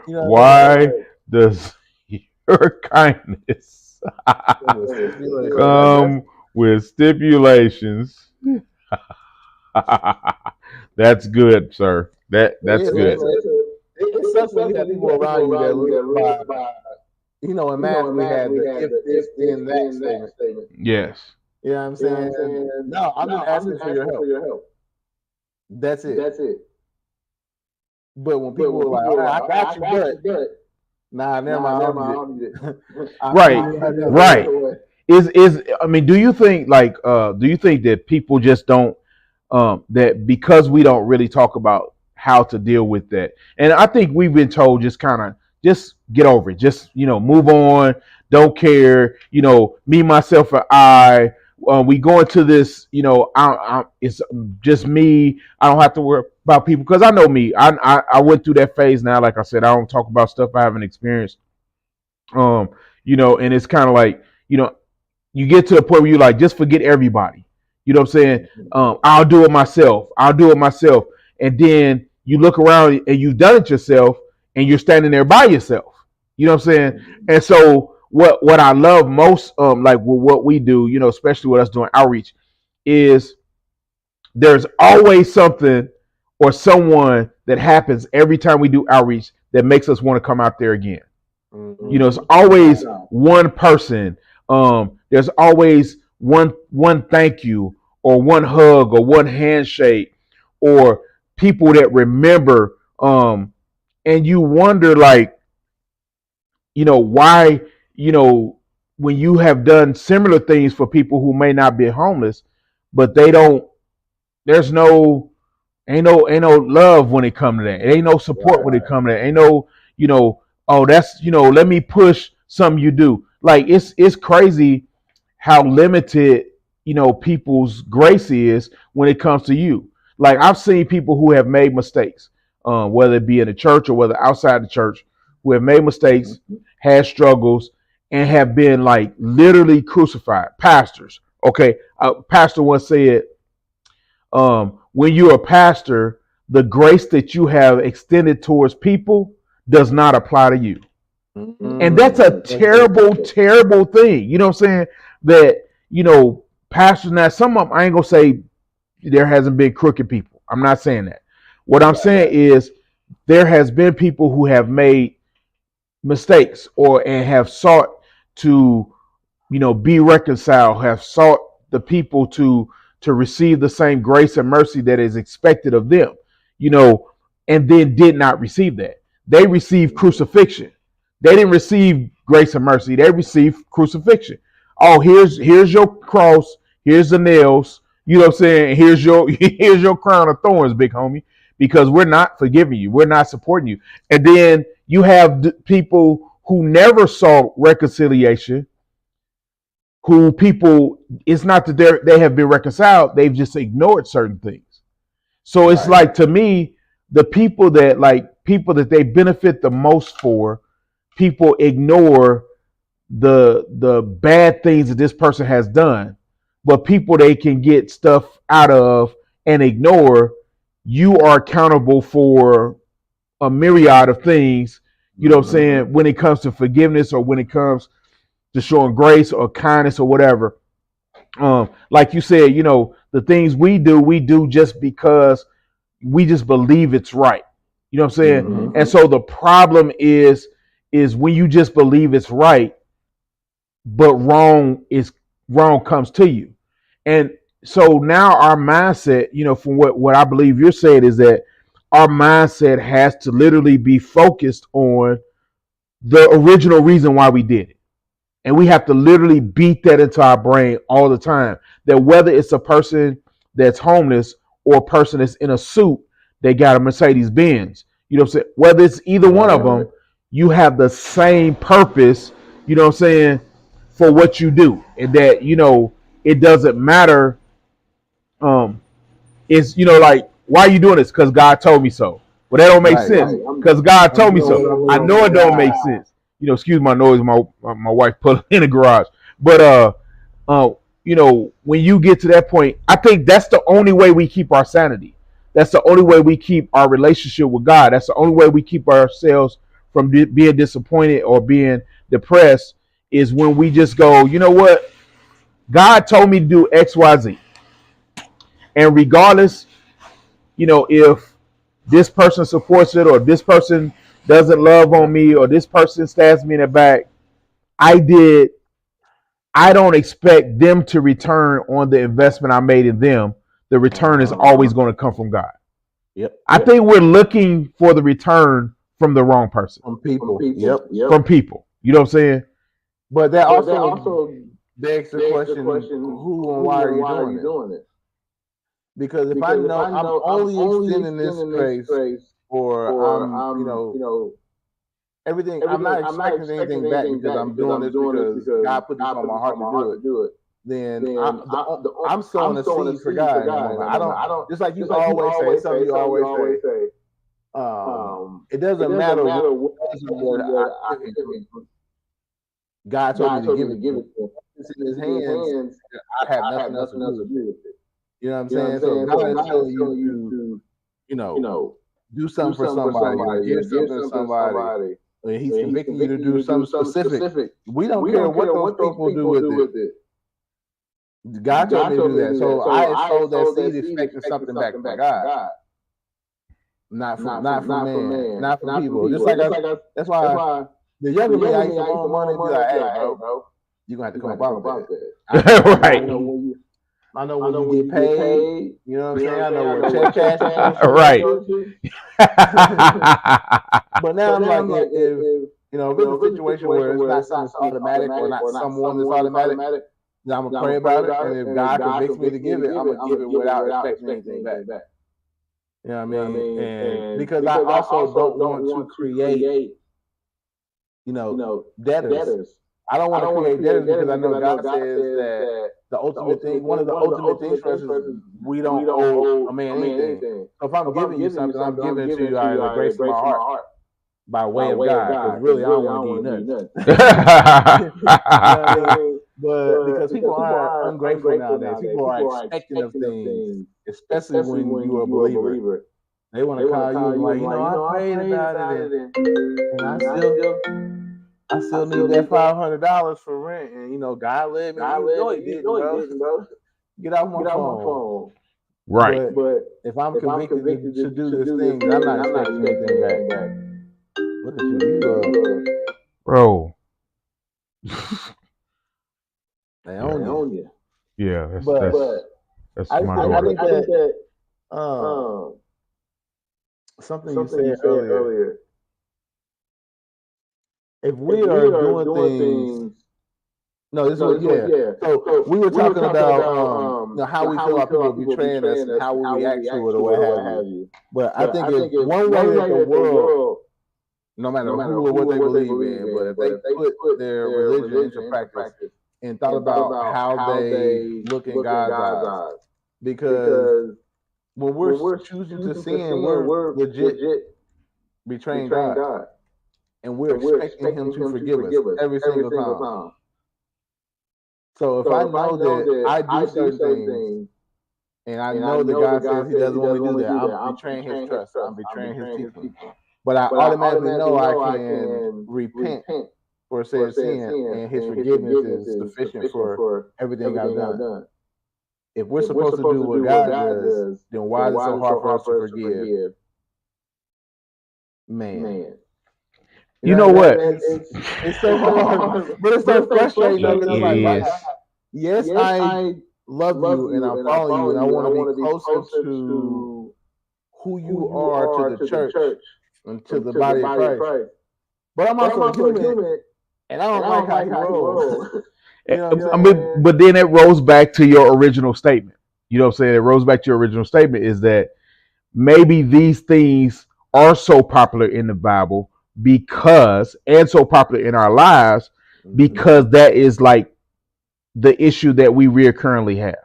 Why does your kindness come with stipulations? That's good, sir. That's good. It sucks when you have people around you that live by, in math we had the if this then that statement. Yes. You know what I'm saying? No, I'm just asking for your help. That's it. But when people are like, all right, I got you, but nah, never mind. Right. Do you think that people just don't that because we don't really talk about how to deal with that? And I think we've been told just get over it, just move on, don't care, me, myself, and I. We go into this, it's just me. I don't have to worry about people, because I know me. I went through that phase now. Like I said, I don't talk about stuff I haven't experienced. And it's kind of like, you get to a point where you like, just forget everybody. You know what I'm saying? I'll do it myself. And then you look around and you've done it yourself, and you're standing there by yourself. You know what I'm saying? And so what I love most, like with what we do, especially with us doing outreach, is there's always something or someone that happens every time we do outreach that makes us want to come out there again. Mm-hmm. It's always one person. There's always one thank you, or one hug, or one handshake, or people that remember. And you wonder, like, why, when you have done similar things for people who may not be homeless, but they don't. There's no ain't no love when it come to that. It ain't no support when it come to that. Ain't no oh that's let me push something you do. Like it's crazy how limited people's grace is when it comes to you. Like I've seen people who have made mistakes, whether it be in the church or whether outside the church, who have made mistakes, had struggles, and have been like literally crucified. Pastors, okay, a pastor once said, when you're a pastor, the grace that you have extended towards people does not apply to you. And that's a terrible, terrible thing. You know what I'm saying? That, pastors, now some of them, I ain't gonna say there hasn't been crooked people. I'm not saying that. What I'm saying is there has been people who have made mistakes and have sought to, be reconciled, have sought the people to receive the same grace and mercy that is expected of them, and then did not receive that. They received crucifixion. They didn't receive grace and mercy. They received crucifixion. Oh, here's your cross. Here's the nails. You know what I'm saying? Here's your crown of thorns, big homie, because we're not forgiving you. We're not supporting you. And then you have people who never saw reconciliation, who people, it's not that they have been reconciled, they've just ignored certain things. So it's like, to me, the people that they benefit the most for, people ignore the bad things that this person has done, but people they can get stuff out of and ignore, you are accountable for a myriad of things, you know what I'm saying, when it comes to forgiveness or when it comes to showing grace or kindness or whatever. Like you said, the things we do just because we just believe it's right. You know what I'm saying? And so the problem is when you just believe it's right, but wrong comes to you. And so now our mindset, from what I believe you're saying, is that our mindset has to literally be focused on the original reason why we did it. And we have to literally beat that into our brain all the time. That whether it's a person that's homeless or a person that's in a suit, they got a Mercedes Benz. You know what I'm saying? Whether it's either one of them, you have the same purpose, you know what I'm saying, for what you do. And that, it doesn't matter. It's, like, why are you doing this? Because God told me so. Well, that don't make sense. Because God told me so. I know it don't make sense. Excuse my noise. My wife put in the garage. But when you get to that point, I think that's the only way we keep our sanity. That's the only way we keep our relationship with God. That's the only way we keep ourselves from being disappointed or being depressed, is when we just go, you know what? God told me to do X, Y, Z. And regardless, if this person supports it or this person doesn't love on me or this person stabs me in the back, I don't expect them to return on the investment I made in them. The return is always going to come from God. I think we're looking for the return from the wrong person. From people. From people. You know what I'm saying? But that also begs the question, who and why are you doing it? Because if I know I'm only extending this grace, or I'm, everything, I'm not expecting anything back because I'm doing this because God put this on my heart to do it. Then I'm sowing a seed for God. I don't, just like you always say, something you always say. It doesn't matter what I can do. God told me to give it to him. It's in his hands. I have nothing else to do with it. You know what I'm saying? So God is telling you to, do something for somebody, or give something to somebody. And he's convicting you to do something specific. We don't care what those people do with it. God told me to do that. So I sowed that seed expecting something back from God. Not from man, not from people. Just like that's why the younger me, I used to loan money and be like, hey, bro, you're going to have to come about that. Right. I know when you get paid, you know what I'm saying? I know where check cash. Right. But now I'm like, if if it's a situation where it's not something that's automatic or not someone that's automatic, then I'm gonna pray about it, and if God convicts me to give it, I'm gonna give it without expecting anything back. You know what I mean? And because I also don't want to create, debtors. I don't want to create debtors because I know God says that the ultimate thing, one of the ultimate things for us is we don't owe a man anything. So if I'm giving you something, I'm giving it to you out of the grace of my heart by way of God. Because really, I don't want to give you nothing. You know what I mean? But because people are ungrateful nowadays, people are expecting of things, especially when you are a believer. They want to call you and like, I prayed about it, and I still need that $500 for rent, and God led me. No, he didn't, bro. Get off my phone. Right. But if I'm convicted to do this thing, I'm not expecting anything back. Look at you, bro. They own you. Yeah, that's I my think that something you said earlier. If we are doing things, no, this was So we were talking about how we feel about people betraying us and how we react to it or what have you. But I think if one way that the world, no matter who or what they believe in, but if they put their religion into practice and thought about how they look in God's eyes, because when we're choosing to sin, we're legit betraying God. And we're expecting him to forgive us every single time. So if I know that I do certain things, and I know that God says he doesn't want me to do that, I'm betraying his trust. I'm betraying his people. But I automatically know I can repent for said sin, and his forgiveness is sufficient for everything I've done. If we're supposed to do what God does, then why is it so hard for us to forgive? Man. You know what? It's so hard, but it's so frustrating. It is. Yes, I love you and I'm following you, and I want to be closer to who you are to the church and to the body of Christ. But I'm also human, and I don't like how you roll. But then it rolls back to your original statement. You know what I'm saying? It rolls back to your original statement is that maybe these things are so popular in the Bible and so popular in our lives because that is like the issue that we recurrently have.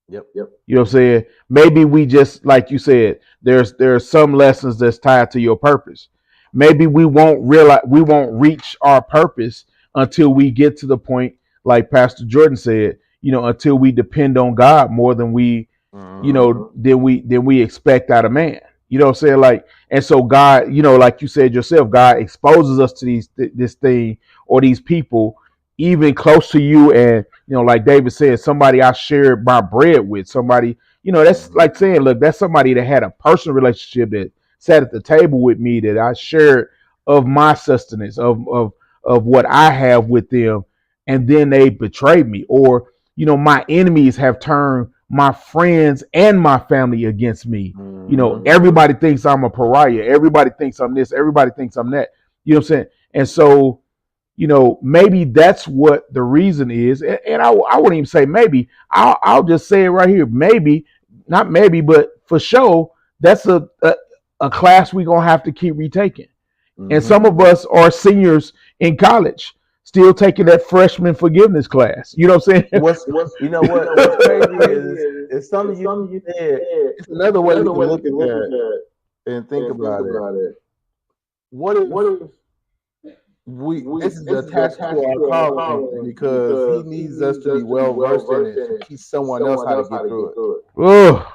Yep. You know what I'm saying? Maybe we just, like you said, there are some lessons that's tied to your purpose. Maybe we won't reach our purpose until we get to the point, like Pastor Jordan said, until we depend on God more than we, than we expect out of man. You know what I'm saying? Like, and so God, like you said yourself, God exposes us to this thing or these people even close to you, and like David said, somebody I shared my bread with, somebody, that's like saying, look, that's somebody that had a personal relationship, that sat at the table with me, that I shared of my sustenance, of what I have with them, and then they betrayed me. Or my enemies have turned my friends and my family against me. Everybody thinks I'm a pariah, everybody thinks I'm this, everybody thinks I'm that. You know what I'm saying? And so maybe that's what the reason is. And I wouldn't even say maybe. I'll just say it right here. Maybe, not maybe, but for sure, that's a class we're going to have to keep retaking. And some of us are seniors in college, still taking that freshman forgiveness class. You know what I'm saying? What's crazy is something you said. It's another way we can look at that and think about it. What if this is attached to our calling because he needs us to be well versed in it to teach someone else how to get through it. Oh,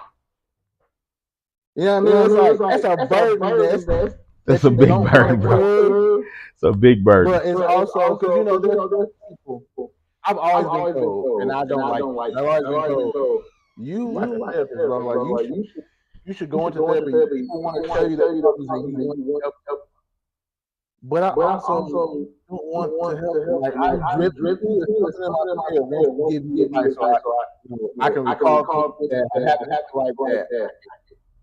you know what I mean? It's like that's a burden. That's a big burden, bro. It's a big burden. But it's also because there's people. I've always been told, and I don't like it. I've always been told, you like a therapist, bro. Like you should go into therapy. People want to tell you that and you want to help. But I also don't want to help. Like I drip through something in my career wants to give you advice, so I can recall people that happen like that.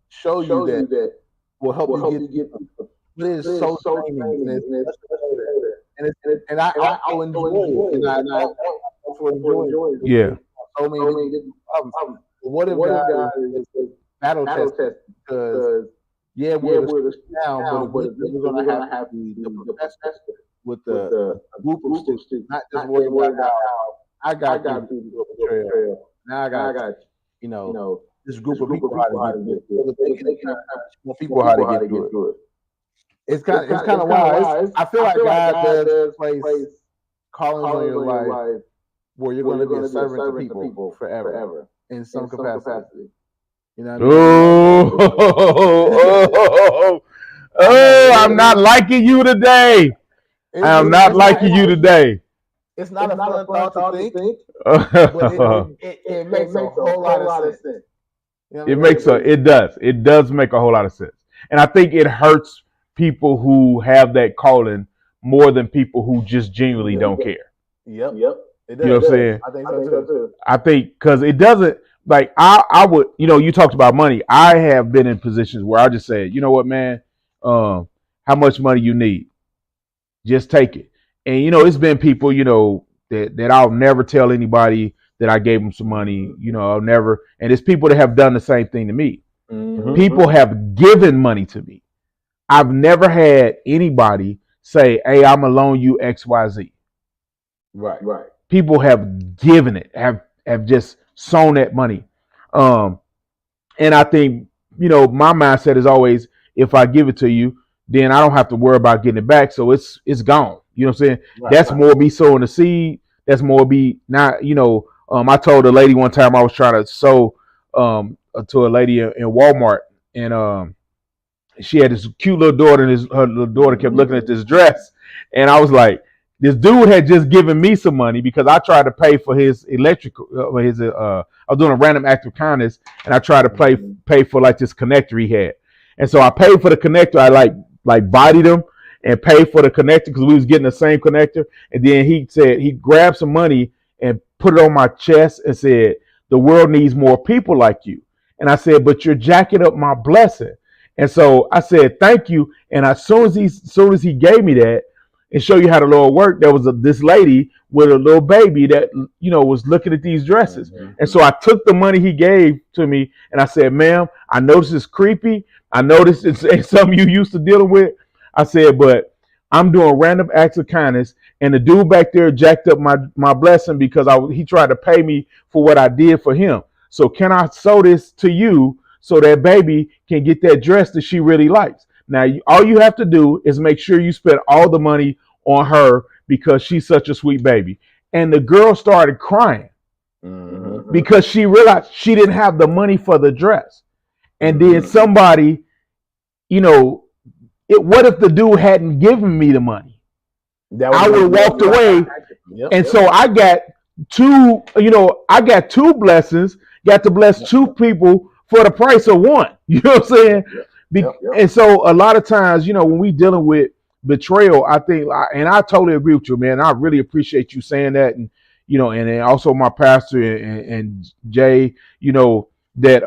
Show you that will help you get. but it is so draining, and it's such a burden. And I also enjoy it, and I also enjoy it. Yeah. So many different problems. But what if God is battle tested? Because we're the down, but we're gonna have the professor with the group of students, not just worry about how I got through the betrayal. Now I got this group of people how to get through it. So they can teach more people how to get through it. It's kind of wild. I feel like God does place callings on your life where you're going to be a servant to people forever in some capacity. You know what I mean? I'm not liking you today. I'm not liking you today. It's not a fun thought to think, but it makes a whole lot of sense. You know what I mean? It does make a whole lot of sense. And I think it hurts people who have that calling more than people who just genuinely don't care. Yep. You know what I'm saying? I think so too. I think because it doesn't, like, I would, you talked about money. I have been in positions where I just said, you know what, man, how much money you need? Just take it. And, it's been people, that I'll never tell anybody that I gave them some money. I'll never, and it's people that have done the same thing to me. Mm-hmm. People have given money to me. I've never had anybody say, hey, I'm going to loan you XYZ. Right. People have given it, have just sown that money. And I think, my mindset is always, if I give it to you, then I don't have to worry about getting it back. So it's gone. You know what I'm saying? Right. That's more me sowing the seed. That's more me not, I told a lady one time I was trying to sow to a lady in Walmart, and she had this cute little daughter, and her little daughter kept looking at this dress. And I was like, this dude had just given me some money because I tried to pay for his electrical, I was doing a random act of kindness, and I tried to pay for like this connector he had. And so I paid for the connector. I like bodied him and paid for the connector because we was getting the same connector. And then he said, he grabbed some money and put it on my chest and said, the world needs more people like you. And I said, but you're jacking up my blessing. And so I said, thank you. And as soon as he gave me that, and show you how the Lord worked, there was this lady with a little baby that, was looking at these dresses. Mm-hmm. And so I took the money he gave to me and I said, ma'am, I know this is creepy. I know this is something you used to dealing with. I said, but I'm doing random acts of kindness. And the dude back there jacked up my blessing because he tried to pay me for what I did for him. So can I sow this to you so that baby can get that dress that she really likes? Now, all you have to do is make sure you spend all the money on her because she's such a sweet baby. And the girl started crying because she realized she didn't have the money for the dress. And then somebody, what if the dude hadn't given me the money? I would have walked away. And so I got two blessings, got to bless two people for the price of one. You know what I'm saying? And so a lot of times, when we dealing with betrayal, I think, and I totally agree with you, man. I really appreciate you saying that. And, and then also my pastor and Jay, that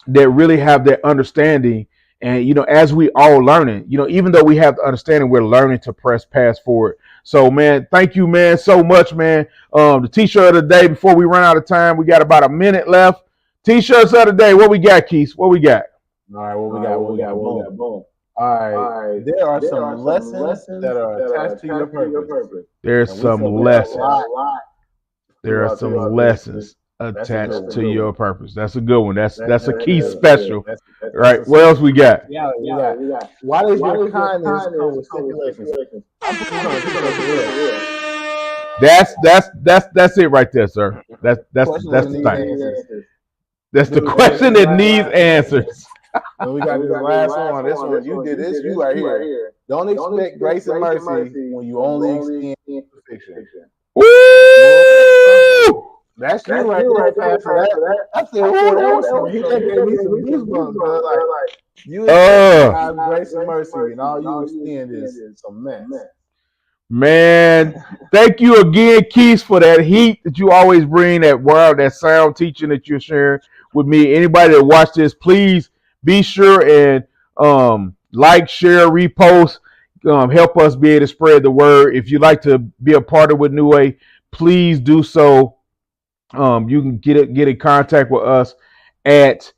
really have that understanding. And, as we all learning, even though we have the understanding, we're learning to press past forward. So, man, thank you, man, so much, man. The t-shirt of the day, before we run out of time, we got about a minute left. T-shirts of the day. What we got, Quise? What we got? All right, what we got? Boom. All right, there are some lessons that are attached to your purpose. There's some lessons. There are some lessons attached to your purpose. That's a good one. That's a Quise special. Right. What else we got? Yeah. Why does your kindness come with stipulations? That's it right there, sir. That's the thing. That's the question that needs answers. And we got this last one. This one, you did this, you right here. Don't expect grace and mercy when you only extend perfection. Woo! That's you right there, Pastor. I said, that was he gave me some goosebumps, bro. Like, you expect grace and mercy, and all you extend is some mess. Man, thank you again, Quise, for that heat that you always bring, that word, that sound teaching that you're sharing with me. Anybody that watch this, please be sure and like, share, repost, help us be able to spread the word. If you'd like to be a part of with New Way, please do so. You can get in contact with us at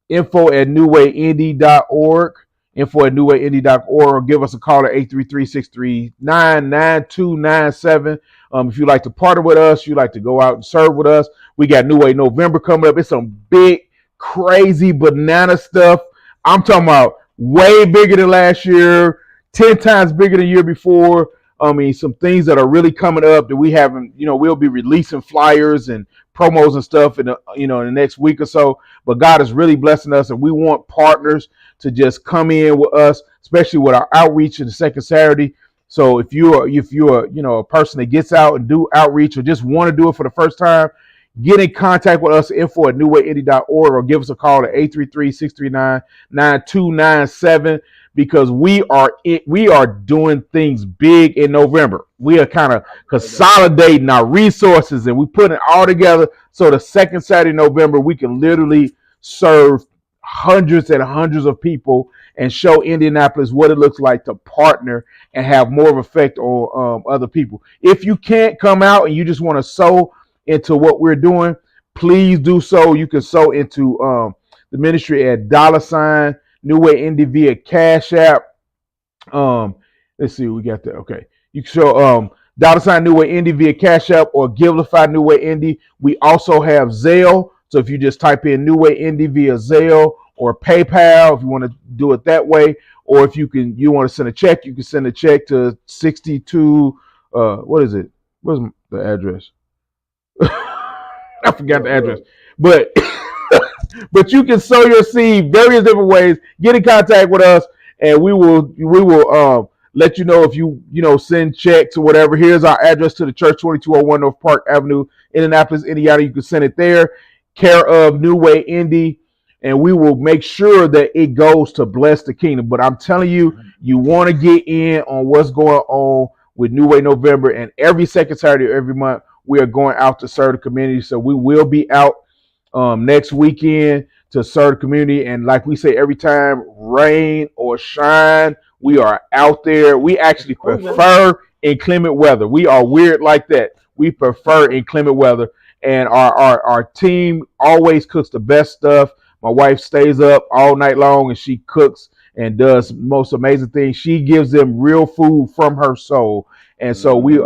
info@newwayindy.org, info@newwayindy.org, or give us a call at 833-639-9297. If you'd like to partner with us, you'd like to go out and serve with us, we got New Way November coming up. It's some big, crazy banana stuff. I'm talking about way bigger than last year, 10 times bigger than the year before. I mean, some things that are really coming up that we haven't, we'll be releasing flyers and promos and stuff in in the next week or so. But God is really blessing us, and we want partners to just come in with us, especially with our outreach in the second Saturday. So if you're a person that gets out and do outreach or just want to do it for the first time, get in contact with us, info@newwayindy.org, or give us a call at 833-639-9297, because we are doing things big in November. We are kind of consolidating our resources, and we put it all together so the second Saturday in November we can literally serve hundreds and hundreds of people and show Indianapolis what it looks like to partner and have more of an effect on other people. If you can't come out and you just want to sow into what we're doing, please do so. You can sow into the ministry at $ New Way Indy via Cash App. Let's see, we got that. Okay, you can show $ New Way Indy via Cash App or Givelify New Way Indy. We also have Zelle, so if you just type in New Way Indy via Zelle or PayPal, if you want to do it that way, or if you want to send a check, you can send a check to 62. What is it? What's the address? I forgot the address, but but you can sow your seed various different ways. Get in contact with us, and we will let you know if you send checks or whatever. Here's our address to the church: 2201 North Park Avenue, Indianapolis, Indiana. You can send it there, care of New Way Indy, and we will make sure that it goes to bless the kingdom. But I'm telling you, you want to get in on what's going on with New Way November, and every second Saturday of every month we are going out to serve the community. So we will be out next weekend to serve the community, and like we say every time, rain or shine, we are out there. We actually prefer inclement weather. We are weird like that. We prefer inclement weather, and our team always cooks the best stuff. My wife stays up all night long and she cooks and does most amazing things. She gives them real food from her soul. And so we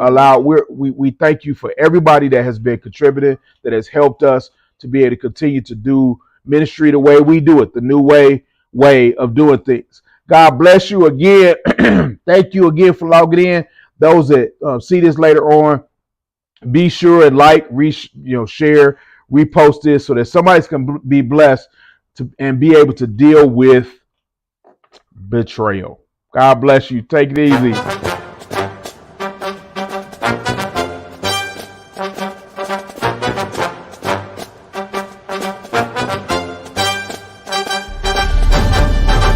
thank you for everybody that has been contributing, that has helped us to be able to continue to do ministry the way we do it, the New Way of doing things. God bless you again. Thank you again for logging in. Those that see this later on, be sure and share, repost this so that somebody can be blessed and be able to deal with betrayal. God bless you. Take it easy.